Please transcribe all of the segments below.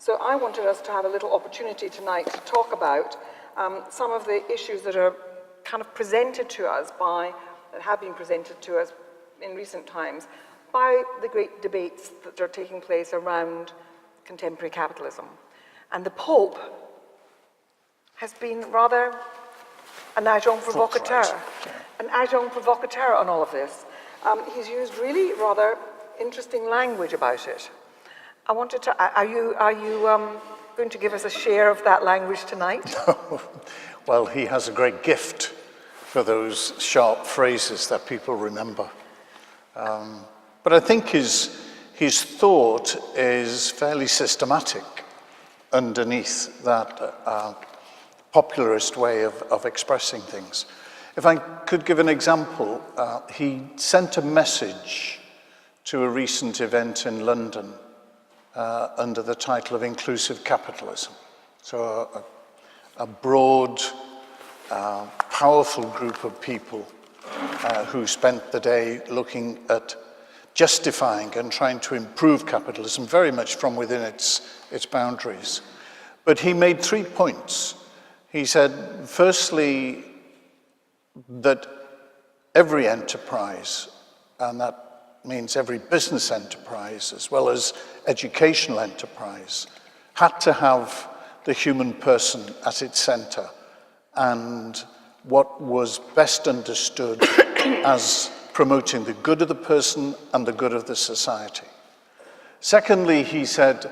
So I wanted us to have a little opportunity tonight to talk about some of the issues that are kind of presented to us that have been presented to us in recent times by the great debates that are taking place around contemporary capitalism. And the Pope has been rather an agent provocateur, on all of this. He's used really rather interesting language about it. I wanted to, are you going to give us a share of that language tonight? Well, he has a great gift for those sharp phrases that people remember. But I think his thought is fairly systematic underneath that popularist way of expressing things. If I could give an example, he sent a message to a recent event in London under the title of Inclusive Capitalism. So a broad, powerful group of people who spent the day looking at justifying and trying to improve capitalism very much from within its boundaries. But he made 3 points. He said, firstly, that every enterprise, and that means every business enterprise as well as educational enterprise, had to have the human person at its center and what was best understood as promoting the good of the person and the good of the society. Secondly, he said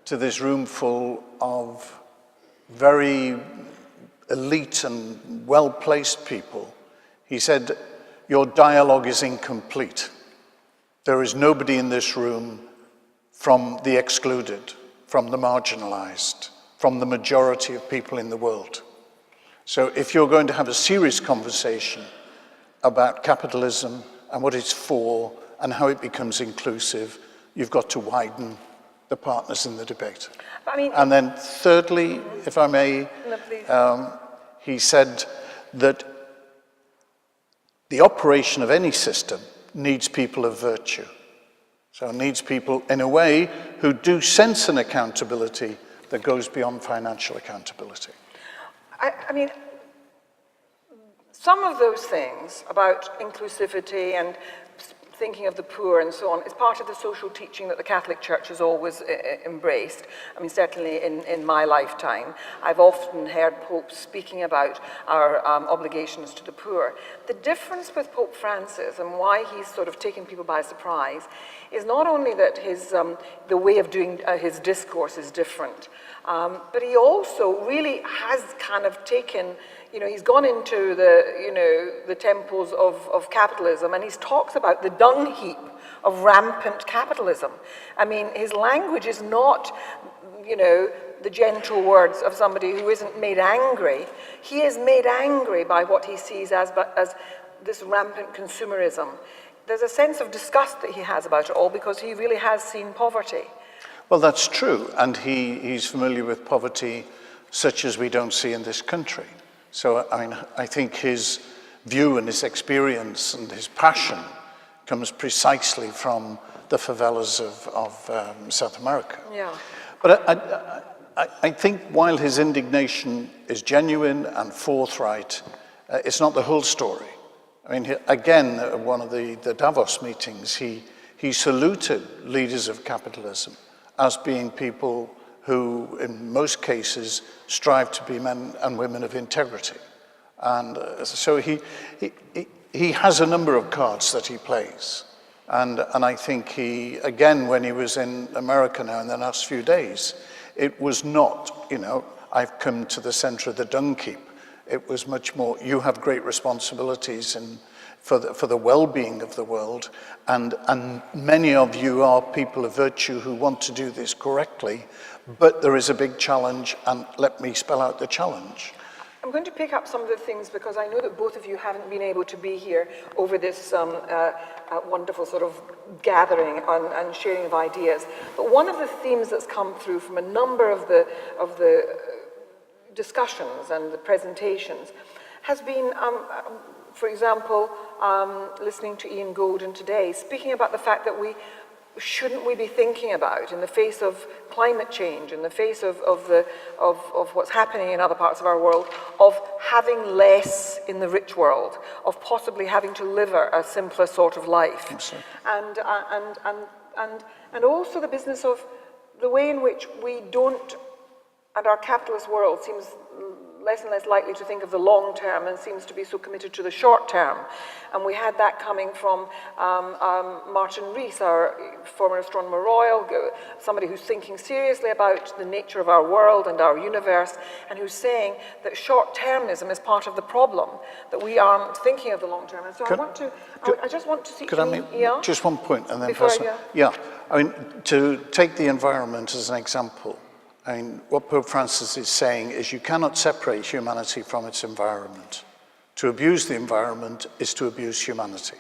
to this room full of very elite and well-placed people, he said, your dialogue is incomplete. There is nobody in this room from the excluded, from the marginalized, from the majority of people in the world. So if you're going to have a serious conversation about capitalism and what it's for and how it becomes inclusive, you've got to widen the partners in the debate. And then thirdly, if I may, he said that the operation of any system needs people of virtue. So it needs people, in a way, who do sense an accountability that goes beyond financial accountability. I mean, some of those things about inclusivity and thinking of the poor and so on is part of the social teaching that the Catholic Church has always embraced. I mean, certainly in my lifetime, I've often heard popes speaking about our obligations to the poor. The difference with Pope Francis and why he's sort of taken people by surprise is not only that the way of doing his discourse is different, but he also really has kind of taken, he's gone into the temples of capitalism and he's talked about the dung heap of rampant capitalism. I mean, his language is not, the gentle words of somebody who isn't made angry. He is made angry by what he sees as this rampant consumerism. There's a sense of disgust that he has about it all because he really has seen poverty. Well, that's true, and he's familiar with poverty such as we don't see in this country. So I think his view and his experience and his passion comes precisely from the favelas of South America. Yeah. But I think while his indignation is genuine and forthright, it's not the whole story. I mean, again, at one of the Davos meetings, he saluted leaders of capitalism as being people who, in most cases, strive to be men and women of integrity. And so he has a number of cards that he plays. And I think he, again, when he was in America now in the last few days, it was not, I've come to the center of the dung heap. It was much more, you have great responsibilities for the well-being of the world, and many of you are people of virtue who want to do this correctly, but there is a big challenge, and let me spell out the challenge. I'm going to pick up some of the things because I know that both of you haven't been able to be here over this wonderful sort of gathering and sharing of ideas. But one of the themes that's come through from a number of the discussions and the presentations has been, for example, listening to Ian Golden today, speaking about the fact that shouldn't we be thinking about in the face of climate change, in the face of what's happening in other parts of our world, of having less in the rich world, of possibly having to live a simpler sort of life? And also the business of the way in which we don't, and our capitalist world seems less and less likely to think of the long term and seems to be so committed to the short term. And we had that coming from Martin Rees, our former Astronomer Royal, somebody who's thinking seriously about the nature of our world and our universe, and who's saying that short-termism is part of the problem, that we aren't thinking of the long term. And so I just want to see... Could I make just one point and then... I mean, to take the environment as an example, I mean, what Pope Francis is saying is you cannot separate humanity from its environment. To abuse the environment is to abuse humanity.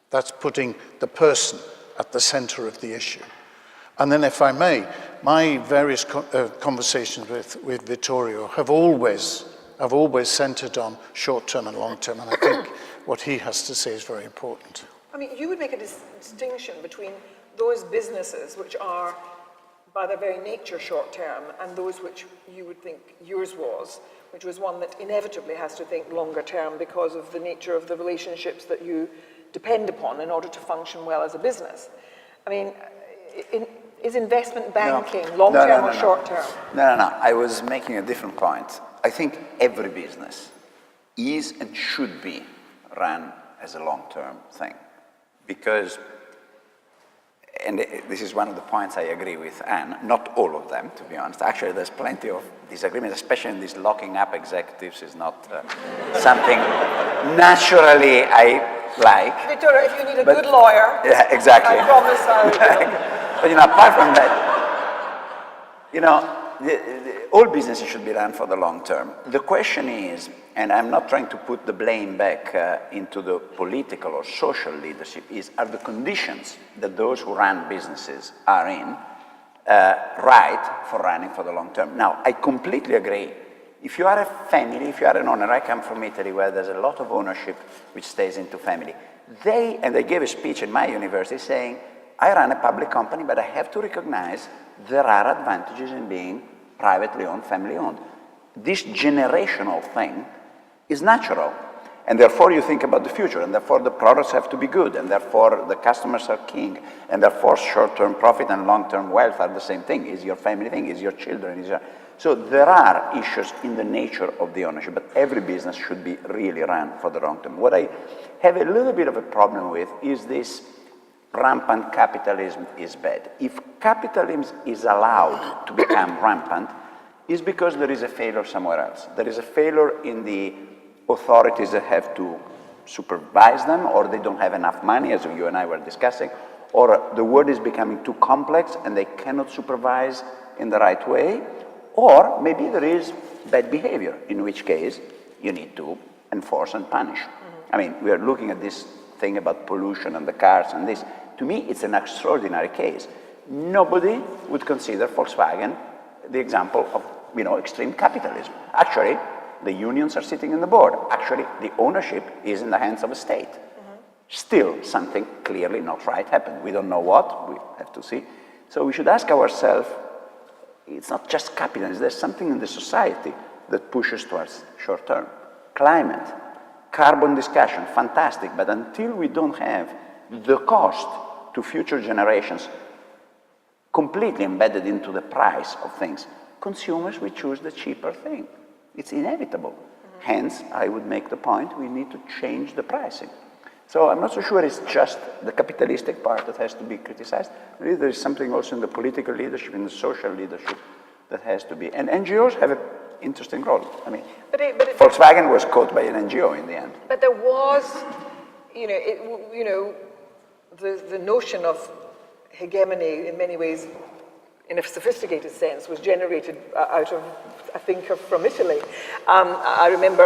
That's putting the person at the center of the issue. And then, if I may, my various conversations with Vittorio have always centered on short-term and long-term, and I think what he has to say is very important. I mean, you would make a distinction between those businesses which are, by their very nature, short-term, and those which you would think yours was, which was one that inevitably has to think longer-term because of the nature of the relationships that you depend upon in order to function well as a business. I mean, is investment banking long-term or short-term? No. I was making a different point. I think every business is and should be run as a long-term thing, because, and this is one of the points I agree with Anne, not all of them, to be honest. Actually, there's plenty of disagreement, especially in these locking up executives is not something naturally I like. Vittorio, if you need a good lawyer, yeah, exactly. I promise I will. But, you know, apart from that, you know, all businesses should be run for the long term. The question is, and I'm not trying to put the blame back into the political or social leadership, are the conditions that those who run businesses are in right for running for the long term? Now, I completely agree. If you are a family, if you are an owner, I come from Italy where there's a lot of ownership which stays into family. They gave a speech in my university saying, I run a public company, but I have to recognize there are advantages in being privately owned, family owned. This generational thing is natural. And therefore you think about the future, and therefore the products have to be good, and therefore the customers are king, and therefore short-term profit and long-term wealth are the same thing. Is your family thing, is your children, So there are issues in the nature of the ownership, but every business should be really run for the long term. What I have a little bit of a problem with is this rampant capitalism is bad. If capitalism is allowed to become rampant, it's because there is a failure somewhere else. There is a failure in the authorities that have to supervise them, or they don't have enough money, as you and I were discussing, or the world is becoming too complex and they cannot supervise in the right way, or maybe there is bad behavior, in which case you need to enforce and punish. I mean, we are looking at this thing about pollution and the cars and this. To me, it's an extraordinary case. Nobody would consider Volkswagen the example of, extreme capitalism. Actually, the unions are sitting in the board. Actually, the ownership is in the hands of a state. Still, something clearly not right happened. We don't know what, we have to see. So we should ask ourselves, it's not just capitalism, there's something in the society that pushes towards short term. Climate, carbon discussion, fantastic, but until we don't have the cost to future generations completely embedded into the price of things, consumers will choose the cheaper thing. It's inevitable. Hence, I would make the point, we need to change the pricing. So I'm not so sure it's just the capitalistic part that has to be criticized. Maybe there is something also in the political leadership, in the social leadership that has to be. And NGOs have an interesting role. I mean, Volkswagen was caught by an NGO in the end. But there was, the notion of hegemony in many ways, in a sophisticated sense, was generated out of a thinker from Italy. I remember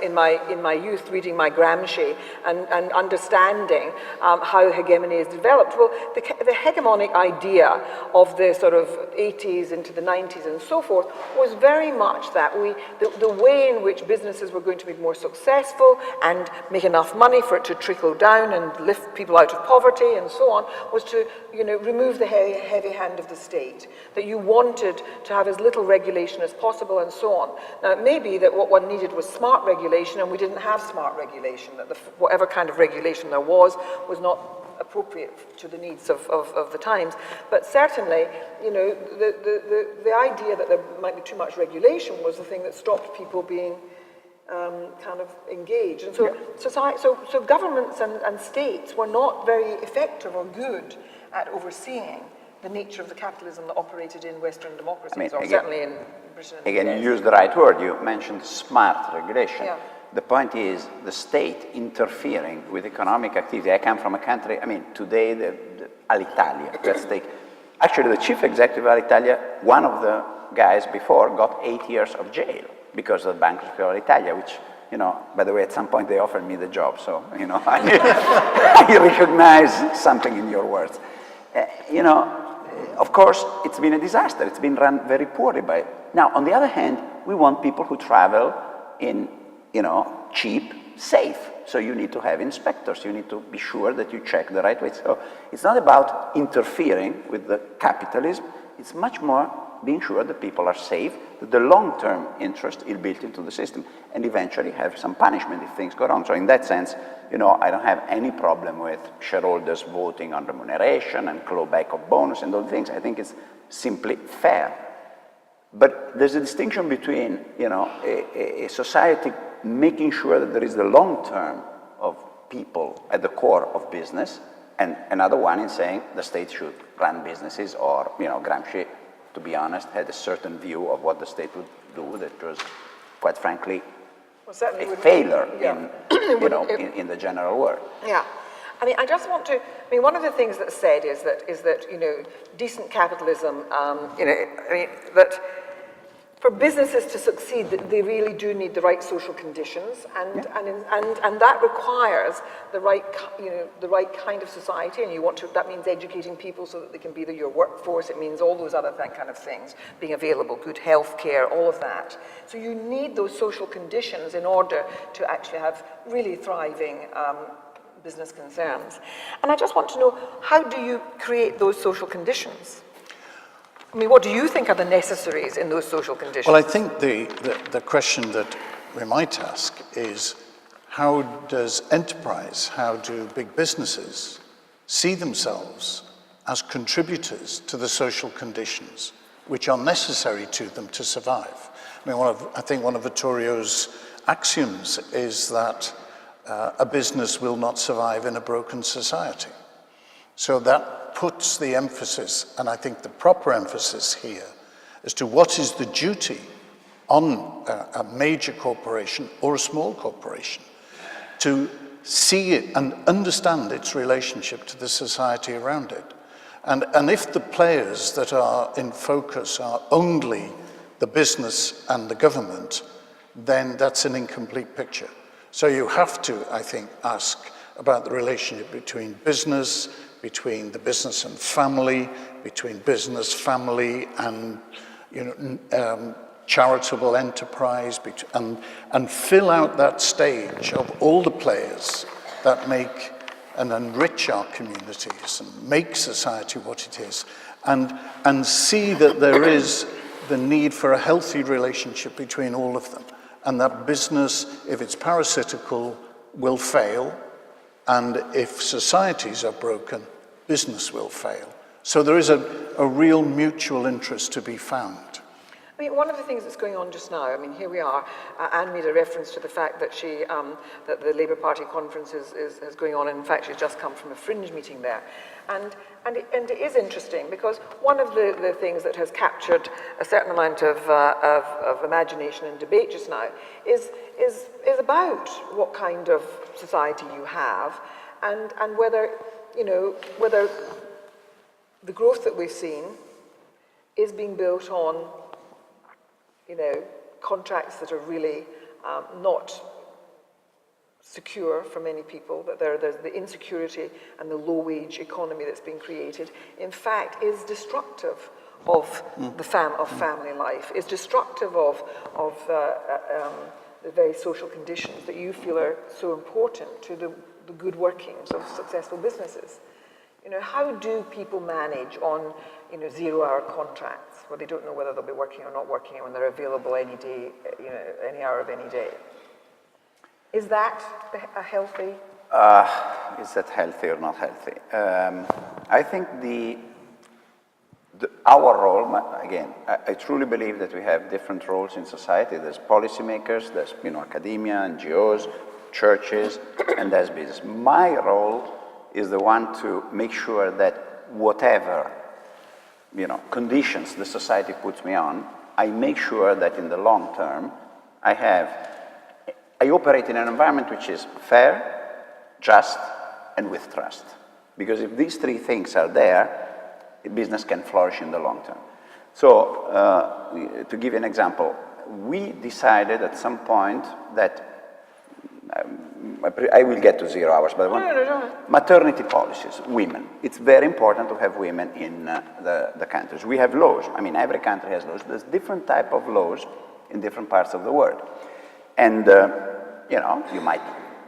in my youth reading my Gramsci and understanding how hegemony is developed. Well, the hegemonic idea of the sort of 80s into the 90s and so forth was very much that the way in which businesses were going to be more successful and make enough money for it to trickle down and lift people out of poverty and so on was to, remove the heavy hand of the state, that you wanted to have as little regulation as possible and so on. Now, it may be that what one needed was smart regulation, and we didn't have smart regulation, that whatever kind of regulation there was not appropriate to the needs of the times. But certainly, the idea that there might be too much regulation was the thing that stopped people being kind of engaged. And so, so governments and states were not very effective or good at overseeing the nature of the capitalism that operated in Western democracies, or certainly in Britain. Again, you used the right word. You mentioned smart regulation. Yeah. The point is the state interfering with economic activity. I come from a country, today, Alitalia, let's take, actually the chief executive of Alitalia, one of the guys before got 8 years of jail because of the bankruptcy of Alitalia, which, by the way, at some point they offered me the job, so, I recognize something in your words. Of course, it's been a disaster. It's been run very poorly by. Now, on the other hand, we want people who travel in, cheap, safe. So you need to have inspectors. You need to be sure that you check the right way. So it's not about interfering with the capitalism. It's much more being sure that people are safe, that the long-term interest is built into the system, and eventually have some punishment if things go wrong. So in that sense, I don't have any problem with shareholders voting on remuneration and clawback of bonus and those things. I think it's simply fair. But there's a distinction between, a society making sure that there is the long term of people at the core of business, and another one in saying the state should run businesses, or, Gramsci, to be honest, had a certain view of what the state would do that was, quite frankly, a failure in the general world. Yeah. I just want to, one of the things that's said is that decent capitalism, that for businesses to succeed, they really do need the right social conditions, and that requires the right kind of society, and that means educating people so that they can be your workforce. It means all those other kind of things, being available, good health care, all of that. So you need those social conditions in order to actually have really thriving business concerns. And I just want to know, how do you create those social conditions? What do you think are the necessaries in those social conditions? Well, I think the question that we might ask is, how does enterprise, how do big businesses see themselves as contributors to the social conditions which are necessary to them to survive? I think one of Vittorio's axioms is that a business will not survive in a broken society. So that puts the emphasis, and I think the proper emphasis here, as to what is the duty on a major corporation or a small corporation to see it and understand its relationship to the society around it. And if the players that are in focus are only the business and the government, then that's an incomplete picture. So you have to, I think, ask about the relationship between business, between the business and family, between business, family, and charitable enterprise, and fill out that stage of all the players that make and enrich our communities and make society what it is, and see that there is the need for a healthy relationship between all of them, and that business, if it's parasitical, will fail, and if societies are broken, business will fail. So there is a real mutual interest to be found. One of the things that's going on just now, here we are, Anne made a reference to the fact that that the Labour Party conference is going on, and in fact she's just come from a fringe meeting there. And it is interesting, because one of the things that has captured a certain amount of imagination and debate just now is about what kind of society you have, and whether the growth that we've seen is being built on contracts that are really not secure for many people, that there's the insecurity and the low-wage economy that's been created, in fact, is destructive of family life, is destructive of the very social conditions that you feel are so important to the good workings of successful businesses. How do people manage on, zero-hour contracts where they don't know whether they'll be working or not working, when they're available any day, any hour of any day? Is that a healthy? Is that healthy or not healthy? I think our role, again, I truly believe that we have different roles in society. There's policymakers, there's academia, NGOs, churches, and there's business. My role is the one to make sure that whatever conditions the society puts me on, I make sure that in the long term I operate in an environment which is fair, just, and with trust. Because if these three things are there, business can flourish in the long term. So, to give you an example, we decided at some point that, I will get to 0 hours, but maternity policies, women. It's very important to have women in the countries. We have laws. I mean, every country has laws. There's different type of laws in different parts of the world. And, you might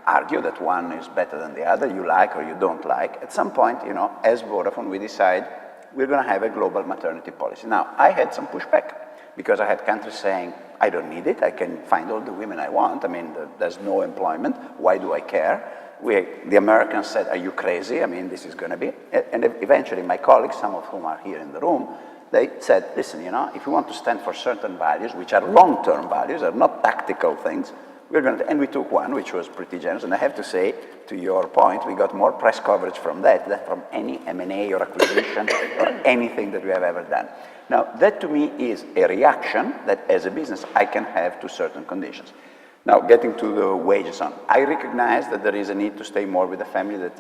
argue that one is better than the other, you like or you don't like. At some point, as Vodafone, we decide we're going to have a global maternity policy. Now, I had some pushback because I had countries saying, I don't need it, I can find all the women I want. I mean, there's no employment, why do I care? The Americans said, are you crazy? I mean, this is going to be... And eventually my colleagues, some of whom are here in the room, they said, listen, if we want to stand for certain values, which are long-term values, are not tactical things, we're going to... And we took one, which was pretty generous. And I have to say, to your point, we got more press coverage from that than from any M&A or acquisition or anything that we have ever done. Now, that to me is a reaction that as a business I can have to certain conditions. Now, getting to the wages on, I recognize that there is a need to stay more with the family, that,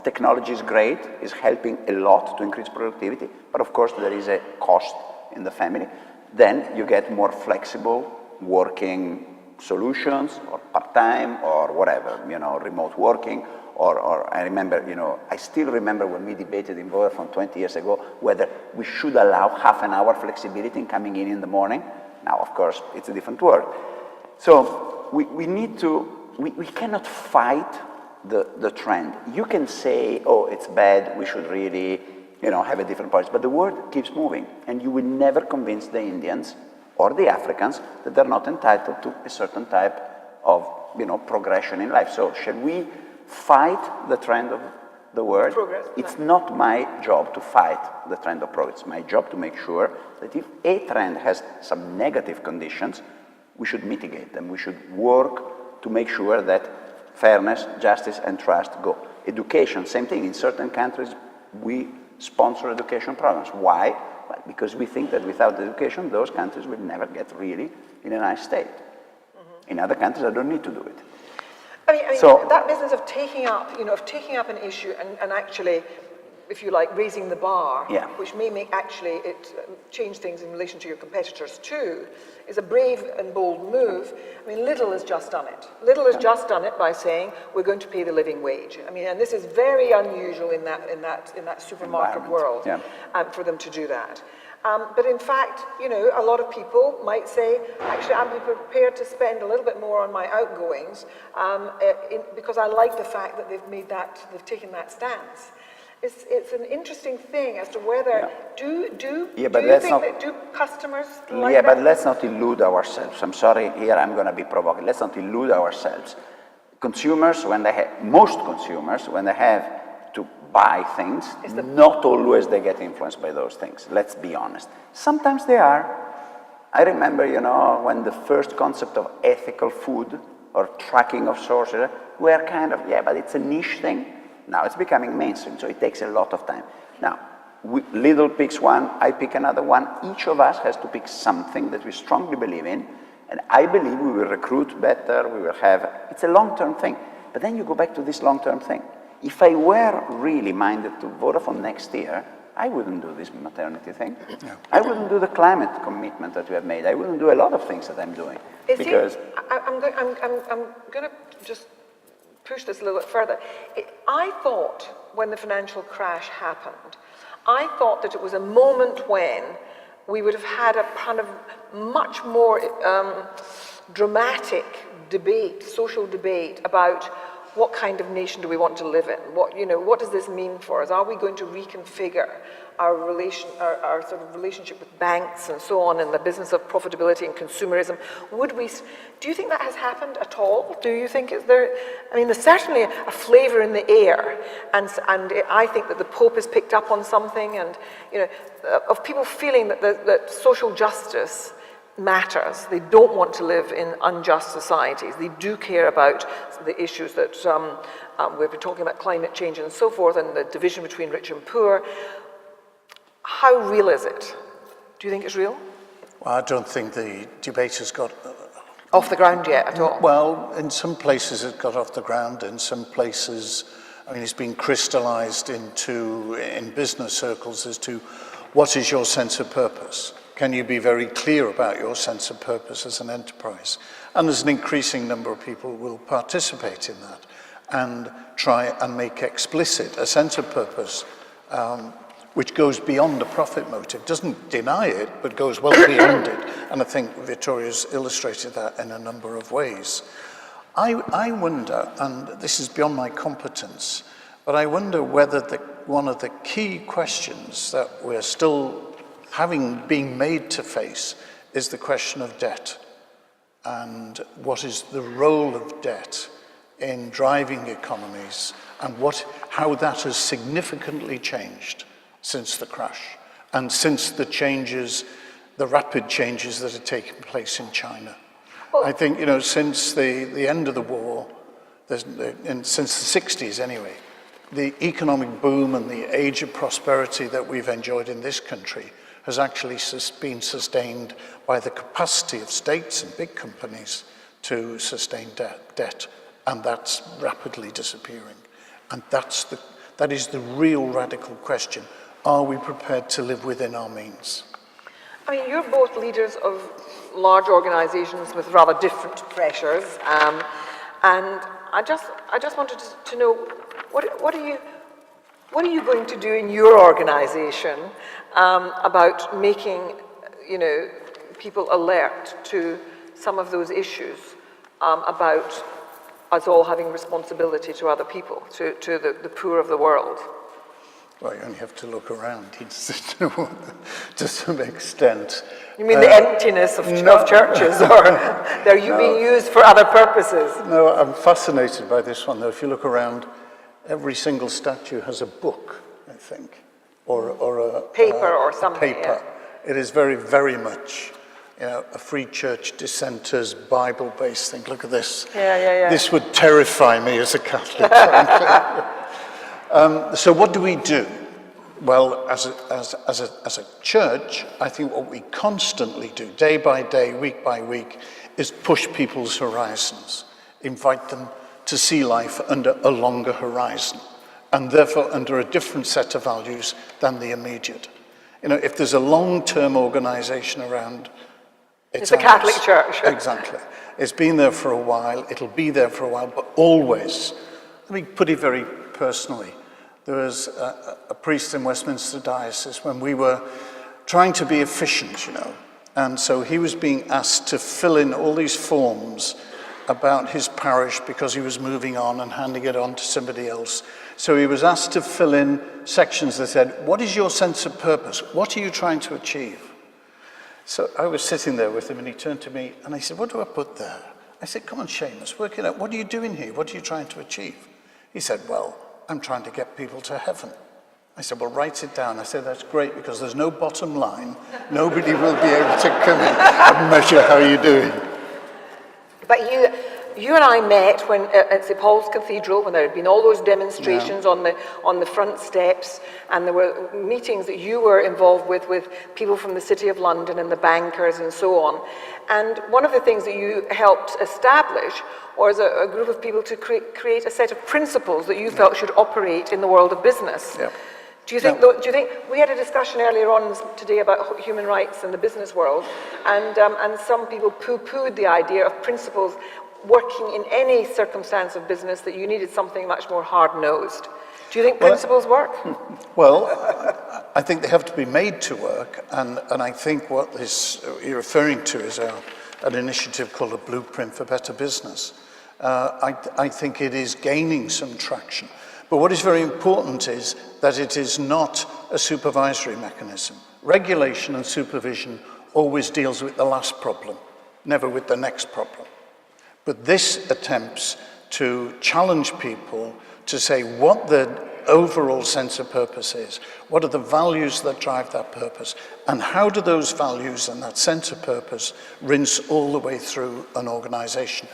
technology is great, is helping a lot to increase productivity, but of course there is a cost in the family. Then you get more flexible working solutions, or part-time, or whatever, remote working, or I remember, I still remember when we debated in Vodafone 20 years ago whether we should allow half an hour flexibility in coming in the morning. Now, of course, it's a different world. So we need to, we cannot fight the trend. You can say, oh, it's bad, we should really, have a different policy, but the world keeps moving, and you will never convince the Indians or the Africans that they're not entitled to a certain type of, progression in life. So shall we fight the trend of the world? Progress. It's not my job to fight the trend of progress. It's my job to make sure that if a trend has some negative conditions, we should mitigate them. We should work to make sure that fairness, justice, and trust go. Education, same thing. In certain countries, we sponsor education programs. Why? Well, because we think that without education, those countries will never get really in a nice state. In other countries, I don't need to do it. I mean, so, that business of taking up, an issue and actually, if you like, raising the bar, which may make actually it change things in relation to your competitors too, is a brave and bold move. I mean, Lidl has just done it. Lidl has just done it by saying we're going to pay the living wage. I mean, and this is very unusual in that supermarket world for them to do that. But in fact, a lot of people might say, actually, I'm prepared to spend a little bit more on my outgoings because I like the fact that they've taken that stance. It's an interesting thing as to whether do customers like that? But let's not illude ourselves. I'm sorry, here I'm going to be provocative. Let's not illude ourselves. Consumers, most consumers, when they have to buy things, not always they get influenced by those things. Let's be honest. Sometimes they are. I remember, when the first concept of ethical food or tracking of sources were kind of, but it's a niche thing. Now it's becoming mainstream, so it takes a lot of time. Now, Lidl picks one, I pick another one. Each of us has to pick something that we strongly believe in, and I believe we will recruit better, we will have... It's a long-term thing. But then you go back to this long-term thing. If I were really minded to Vodafone next year, I wouldn't do this maternity thing. No. I wouldn't do the climate commitment that we have made. I wouldn't do a lot of things that I'm doing. Because I'm going to just push this a little bit further. I thought when the financial crash happened, I thought that it was a moment when we would have had a kind of much more dramatic debate, social debate about what kind of nation do we want to live in? What does this mean for us? Are we going to reconfigure our sort of relationship with banks and so on in the business of profitability and consumerism? Do you think that has happened at all? Do you think there's certainly a flavor in the air, and I think that the Pope has picked up on something, and of people feeling that social justice matters. They don't want to live in unjust societies. They do care about the issues that we've been talking about, climate change and so forth, and the division between rich and poor. How real is it? Do you think it's real? Well, I don't think the debate has got off the ground yet at all. Well, in some places it got off the ground. In some places, it's been crystallized in business circles as to what is your sense of purpose. Can you be very clear about your sense of purpose as an enterprise? And there's an increasing number of people who will participate in that and try and make explicit a sense of purpose which goes beyond the profit motive, doesn't deny it, but goes well beyond it. And I think Vittorio's illustrated that in a number of ways. I wonder, and this is beyond my competence, but I wonder whether one of the key questions that we're still being made to face is the question of debt, and what is the role of debt in driving economies, and how that has significantly changed since the crash and since the rapid changes that are taking place in China. Well, I think, since the end of the war, since the 60s anyway, the economic boom and the age of prosperity that we've enjoyed in this country has actually been sustained by the capacity of states and big companies to sustain debt, and that's rapidly disappearing. And that is the real radical question. Are we prepared to live within our means? You're both leaders of large organizations with rather different pressures, and I just wanted to know, what are you going to do in your organization about making, people alert to some of those issues about us all having responsibility to other people, to the poor of the world? Well, you only have to look around to some extent. You mean the emptiness of churches, or are you being used for other purposes? No, I'm fascinated by this one, though. If you look around, every single statue has a book, I think, or a paper or something. Paper. Yeah. It is very, very much, a free church dissenters, Bible-based thing. Look at this. Yeah. This would terrify me as a Catholic, frankly. So what do we do? Well, as a church, I think what we constantly do, day by day, week by week, is push people's horizons, invite them to see life under a longer horizon, and therefore under a different set of values than the immediate. If there's a long-term organization around, it's the Catholic Church. Exactly. It's been there for a while, it'll be there for a while, but always, let me put it very personally. There was a priest in Westminster diocese when we were trying to be efficient, and so he was being asked to fill in all these forms about his parish because he was moving on and handing it on to somebody else. So he was asked to fill in sections that said, what is your sense of purpose? What are you trying to achieve? So I was sitting there with him, and he turned to me and I said, what do I put there? I said, come on, Seamus, work it out. What are you doing here? What are you trying to achieve? He said, well, I'm trying to get people to heaven. I said, well, write it down. I said, that's great, because there's no bottom line. Nobody will be able to come in and measure how you're doing. But you and I met when at St. Paul's Cathedral, when there had been all those demonstrations on the front steps, and there were meetings that you were involved with people from the City of London and the bankers and so on. And one of the things that you helped establish was a group of people to create a set of principles that you felt should operate in the world of business. Yeah. Do you think, though, we had a discussion earlier on today about human rights in the business world, and some people poo-pooed the idea of principles working in any circumstance of business, that you needed something much more hard-nosed. Do you think principles work? Well, I think they have to be made to work, and I think what you're referring to is an initiative called a Blueprint for Better Business. I think it is gaining some traction. But what is very important is that it is not a supervisory mechanism. Regulation and supervision always deals with the last problem, never with the next problem. But this attempts to challenge people to say what the overall sense of purpose is, what are the values that drive that purpose, and how do those values and that sense of purpose rinse all the way through an organization.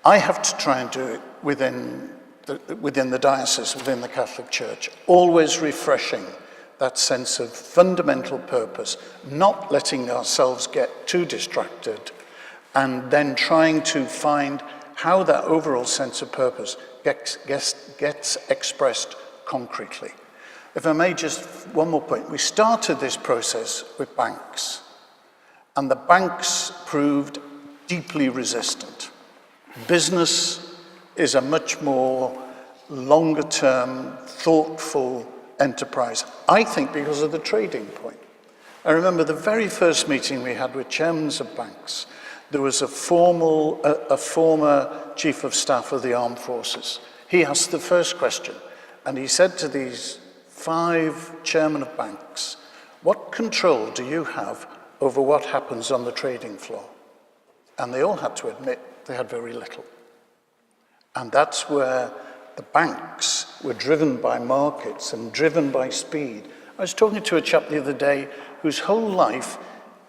I have to try and do it within the diocese, within the Catholic Church, always refreshing that sense of fundamental purpose, not letting ourselves get too distracted, and then trying to find how that overall sense of purpose gets expressed concretely. If I may, just one more point. We started this process with banks, and the banks proved deeply resistant. Business is a much more longer-term, thoughtful enterprise, I think because of the trading point. I remember the very first meeting we had with chairmen of banks. There was a former chief of staff of the armed forces. He asked the first question, and he said to these 5 chairmen of banks, "What control do you have over what happens on the trading floor?" And they all had to admit they had very little. And that's where the banks were driven by markets and driven by speed. I was talking to a chap the other day whose whole life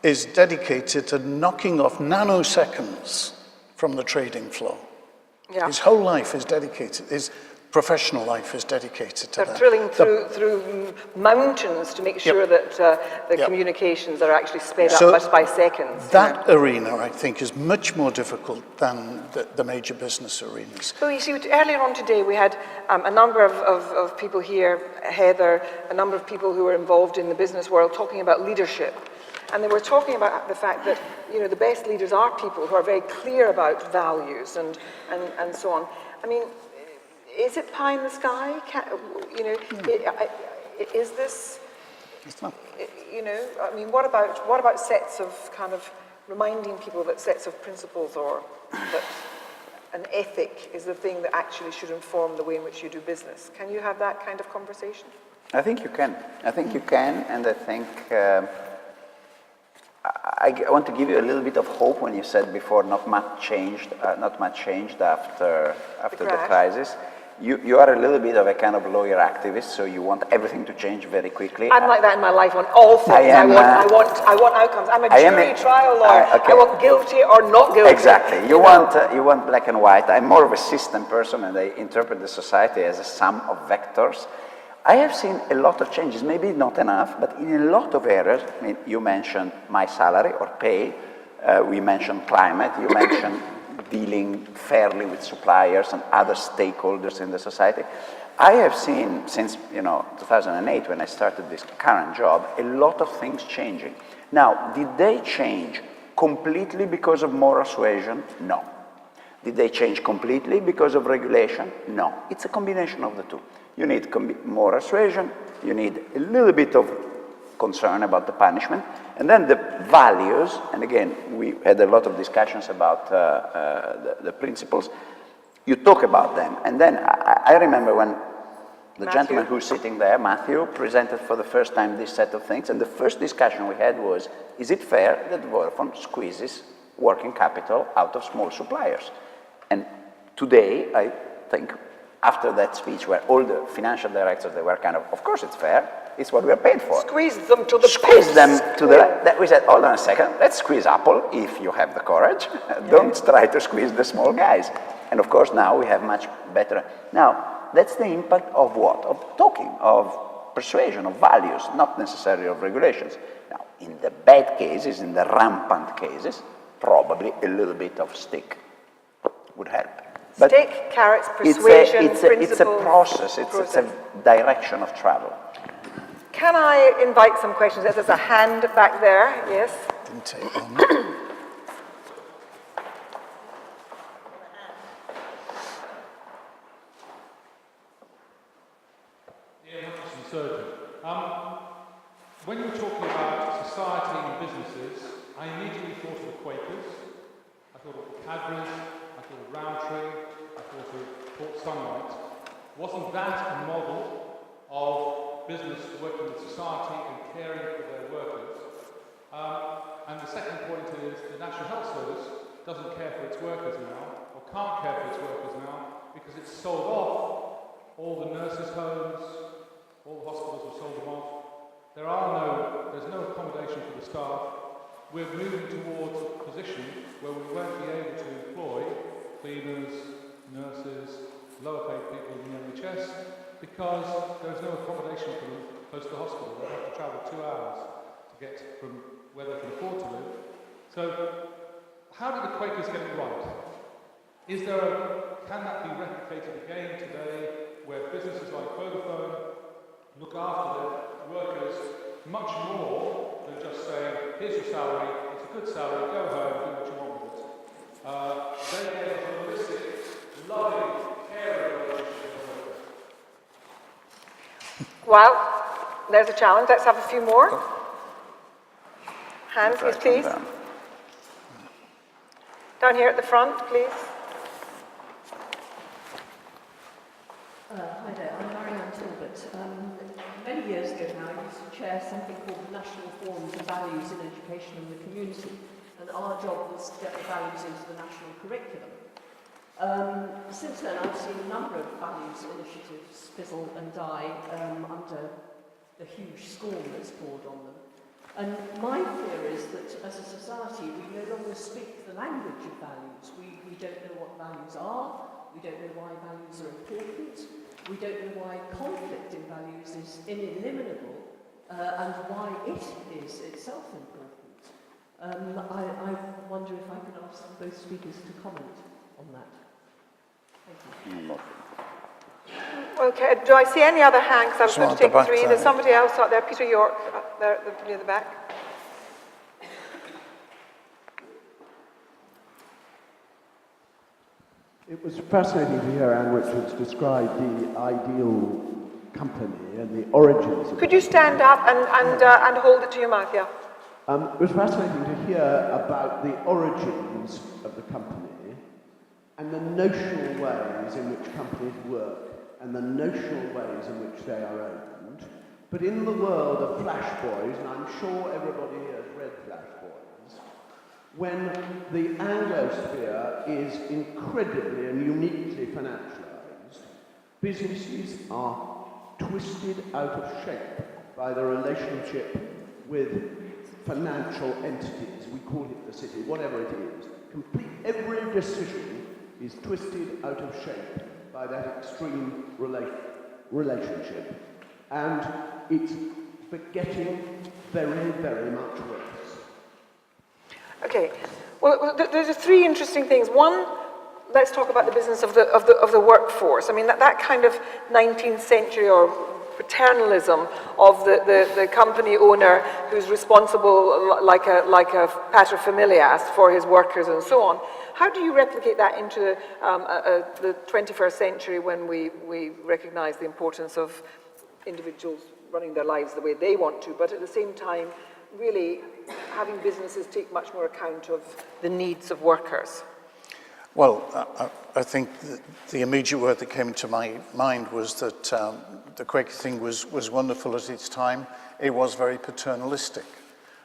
is dedicated to knocking off nanoseconds from the trading floor. Yeah. His whole life is dedicated, his professional life is dedicated to that. They're drilling through mountains to make sure that the communications are actually sped up by seconds. That arena, I think, is much more difficult than the major business arenas. So you see, earlier on today we had a number of people here, Heather, a number of people who were involved in the business world talking about leadership. And they were talking about the fact that, you know, the best leaders are people who are very clear about values and so on. I mean, is it pie in the sky? Is this, you know, I mean, what about sets of kind of reminding people that sets of principles or that an ethic is the thing that actually should inform the way in which you do business? Can you have that kind of conversation? I think you can. I think you can, and I think I want to give you a little bit of hope when you said before not much changed after the crisis. You are a little bit of a kind of lawyer activist, so you want everything to change very quickly. I'm like that in my life on all things. I want outcomes. I'm a jury trial lawyer. Okay. I want guilty or not guilty. Exactly. You want black and white. I'm more of a system person, and I interpret the society as a sum of vectors. I have seen a lot of changes, maybe not enough, but in a lot of areas. I mean, you mentioned my salary or pay. We mentioned climate. You mentioned dealing fairly with suppliers and other stakeholders in the society. I have seen since 2008, when I started this current job, a lot of things changing. Now, did they change completely because of moral suasion? No. Did they change completely because of regulation? No. It's a combination of the two. You need moral suasion, you need a little bit of concern about the punishment, and then the values, and again, we had a lot of discussions about the principles. You talk about them, and then I remember when the gentleman who's sitting there, Matthew, presented for the first time this set of things, and the first discussion we had was, is it fair that Vodafone squeezes working capital out of small suppliers? And today, I think, after that speech where all the financial directors, they were kind of course it's fair, it's what we are paid for. Squeeze them to the Squeeze them to the right. That we said, hold on a second, let's squeeze Apple if you have the courage. Don't try to squeeze the small guys. And of course now we have much better. Now, that's the impact of what? Of talking, of persuasion, of values, not necessarily of regulations. Now, in the bad cases, in the rampant cases, probably a little bit of stick would help. But stick, carrots, persuasion, it's a process, it's a direction of travel. Can I invite some questions? There's a hand back there, yes? Didn't take long. When you were talking about society and businesses, I immediately thought of the Quakers, I thought of the Cadburys, I thought of Rowntree, I thought of Port Sunlight. Wasn't that a model of business working with society and caring for their workers? And the second point is the National Health Service doesn't care for its workers now, or can't care for its workers now, because it's sold off all the nurses' homes, all the hospitals have sold them off. There's no accommodation for the staff. We're moving towards a position where we won't be able to employ cleaners, nurses, lower paid people in the NHS because there's no accommodation for them close to the hospital. They have to travel 2 hours to get from where they can afford to live. So, how did the Quakers get it right? Can that be replicated again today where businesses like Vodafone look after their workers much more than just saying, here's your salary, it's a good salary, go home, do what you want with it. They get a holistic, loving, caring relationship with their workers. Well, there's a challenge. Let's have a few more. Hands, yes, please. Down here at the front, please. Hi there, I'm Marianne Talbot. Many years ago now, I used to chair something called the National Forums of Values in Education and the Community, and our job was to get the values into the national curriculum. Since then, I've seen a number of values initiatives fizzle and die under the huge scorn that's poured on them. And my fear is that as a society, we no longer speak the language of values. We don't know what values are, we don't know why values are important, we don't know why conflict in values is ineliminable, and why it is itself important. I wonder if I could ask both speakers to comment on that. Thank you. Okay, do I see any other hands? I was going to take three. There. There's somebody else out there, Peter York, there near the back. It was fascinating to hear Anne Richards describe the ideal company and the origins of it. Could you stand up and hold it to your mouth, yeah? It was fascinating to hear about the origins of the company and the notional ways in which companies work and the notional ways in which they are owned. But in the world of Flash Boys, and I'm sure everybody here has read Flash Boys, when the Anglosphere is incredibly and uniquely financialised, businesses are twisted out of shape by the relationship with financial entities. We call it the city, whatever it is. Every decision is twisted out of shape by that extreme relationship. And it's getting very, very much worse. Okay. Well, there's three interesting things. One, let's talk about the business of the workforce. I mean, that kind of 19th century or paternalism of the company owner who's responsible like a paterfamilias for his workers and so on. How do you replicate that into the 21st century when we recognize the importance of individuals running their lives the way they want to, but at the same time really having businesses take much more account of the needs of workers? Well, I think the immediate word that came to my mind was that the Quaker thing was wonderful at its time. It was very paternalistic.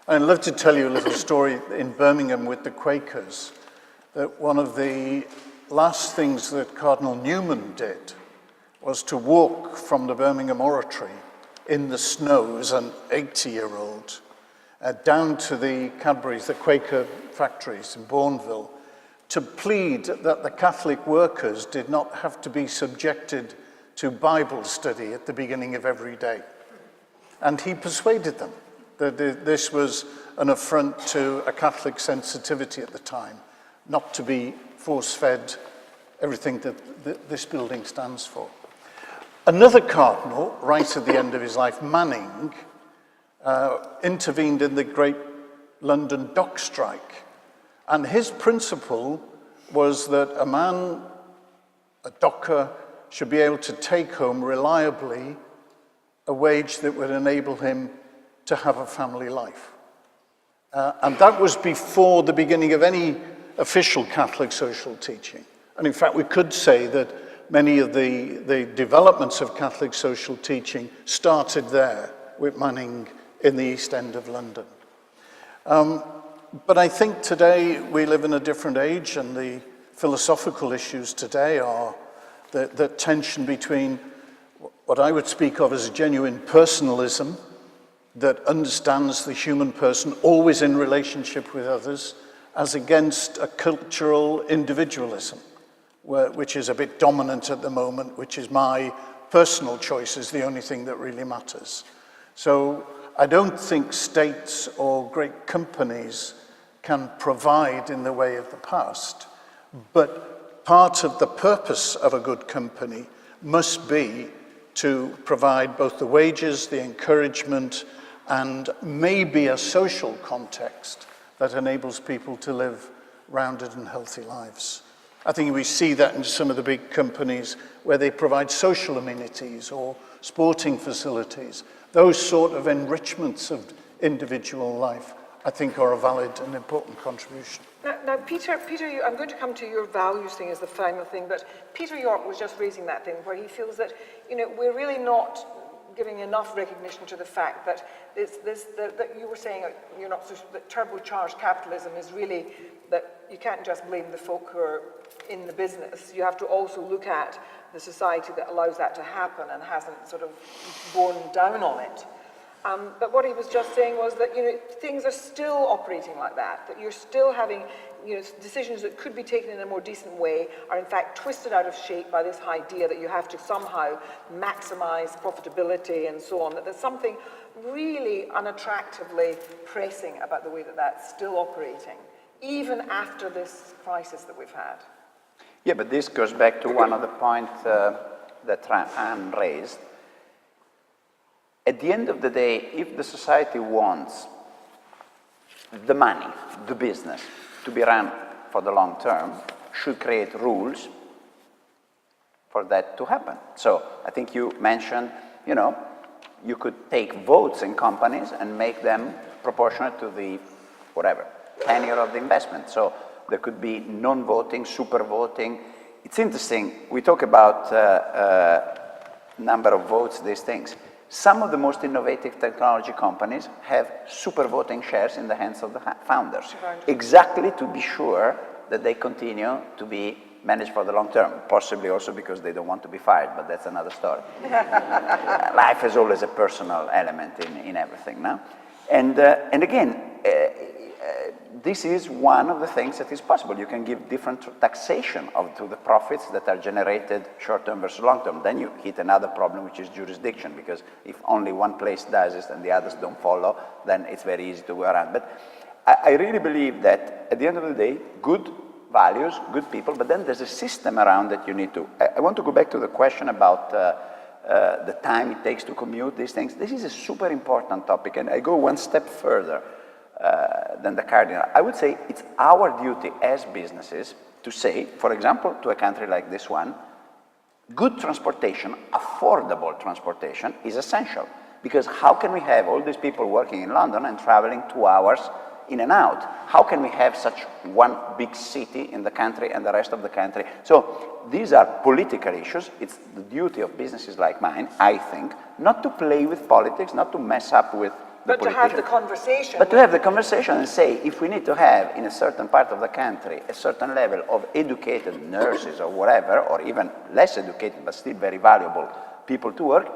I'd love to tell you a little story in Birmingham with the Quakers, that one of the last things that Cardinal Newman did was to walk from the Birmingham Oratory in the snow as an 80-year-old down to the Cadburys, the Quaker factories in Bourneville, to plead that the Catholic workers did not have to be subjected to Bible study at the beginning of every day. And he persuaded them that this was an affront to a Catholic sensitivity at the time, not to be force-fed everything that this building stands for. Another cardinal, right at the end of his life, Manning, intervened in the Great London Dock Strike. And his principle was that a docker, should be able to take home reliably a wage that would enable him to have a family life. And that was before the beginning of any official Catholic social teaching. And in fact, we could say that many of the developments of Catholic social teaching started there with Manning in the East End of London. But I think today we live in a different age, and the philosophical issues today are the tension between what I would speak of as a genuine personalism that understands the human person always in relationship with others, as against a cultural individualism, which is a bit dominant at the moment, which is my personal choice is the only thing that really matters. So I don't think states or great companies can provide in the way of the past, but part of the purpose of a good company must be to provide both the wages, the encouragement, and maybe a social context that enables people to live rounded and healthy lives. I think we see that in some of the big companies where they provide social amenities or sporting facilities. Those sort of enrichments of individual life, I think, are a valid and important contribution. Now Peter, I'm going to come to your values thing as the final thing, but Peter York was just raising that thing where he feels that, we're really not giving enough recognition to the fact that that you were saying that turbocharged capitalism is really that you can't just blame the folk who are in the business. You have to also look at the society that allows that to happen and hasn't sort of borne down on it. But what he was just saying was that things are still operating like that you're still having decisions that could be taken in a more decent way are in fact twisted out of shape by this idea that you have to somehow maximize profitability and so on, that there's something really unattractively pressing about the way that that's still operating, even after this crisis that we've had. Yeah, but this goes back to one of the points that Anne raised. At the end of the day, if the society wants the money, the business, to be run for the long term, should create rules for that to happen. So I think you mentioned, you could take votes in companies and make them proportionate to the, whatever, tenure of the investment. So there could be non-voting, super voting. It's interesting, we talk about number of votes, these things. Some of the most innovative technology companies have super voting shares in the hands of the founders, exactly to be sure that they continue to be managed for the long term, possibly also because they don't want to be fired, but that's another story. Life has always a personal element in everything, no? And again, this is one of the things that is possible. You can give different taxation to the profits that are generated short-term versus long-term. Then you hit another problem, which is jurisdiction, because if only one place does this and the others don't follow, then it's very easy to go around. But I really believe that at the end of the day, good values, good people, but then there's a system around that you need to. I want to go back to the question about the time it takes to commute, these things. This is a super important topic, and I go one step further than the Cardinal. I would say it's our duty as businesses to say, for example, to a country like this one, good transportation, affordable transportation is essential. Because how can we have all these people working in London and traveling 2 hours in and out? How can we have such one big city in the country and the rest of the country? So these are political issues. It's the duty of businesses like mine, I think, not to play with politics, not to mess up with the But to have the conversation. But to have the conversation and say, if we need to have in a certain part of the country a certain level of educated nurses or whatever, or even less educated but still very valuable people to work,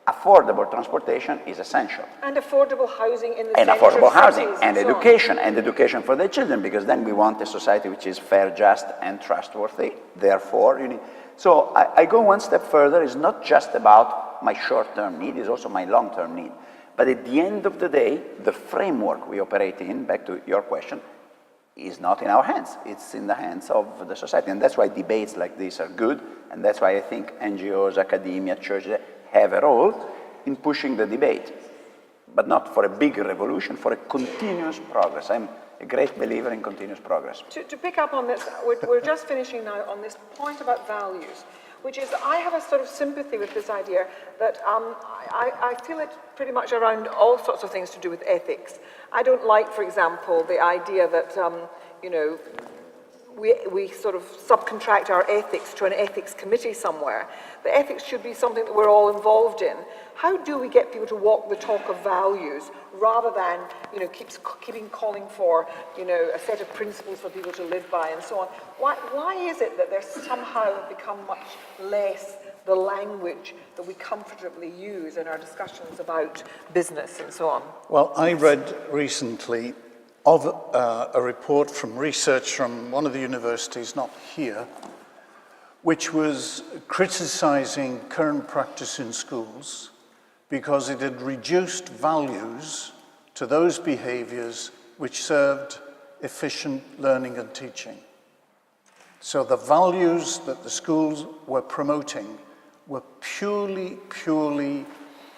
affordable transportation is essential. And affordable housing in the and centre affordable of housing cities and so education and education for their children, because then we want a society which is fair, just and trustworthy. Therefore, you need. So I go one step further. It's not just about my short-term need, it's also my long-term need. But at the end of the day, the framework we operate in, back to your question, is not in our hands. It's in the hands of the society. And that's why debates like this are good. And that's why I think NGOs, academia, churches have a role in pushing the debate. But not for a big revolution, for a continuous progress. I'm a great believer in continuous progress. To pick up on this, we're just finishing now on this point about values, which is I have a sort of sympathy with this idea that I feel it pretty much around all sorts of things to do with ethics. I don't like, for example, the idea that, you know, we sort of subcontract our ethics to an ethics committee somewhere. The ethics should be something that we're all involved in. How do we get people to walk the talk of values rather than, you know, keeping calling for, you know, a set of principles for people to live by and so on? Why is it that there's somehow become much less the language that we comfortably use in our discussions about business and so on? Well, I read recently of a report from research from one of the universities, not here, which was criticizing current practice in schools because it had reduced values to those behaviors which served efficient learning and teaching. So the values that the schools were promoting were purely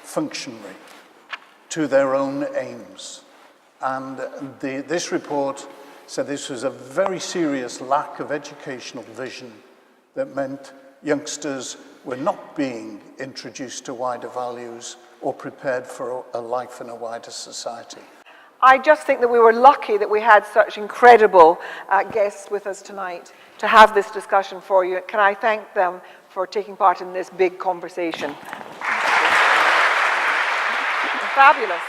functionary to their own aims. And this report said this was a very serious lack of educational vision that meant youngsters were not being introduced to wider values or prepared for a life in a wider society. I just think that we were lucky that we had such incredible guests with us tonight to have this discussion for you. Can I thank them for taking part in this big conversation? Fabulous.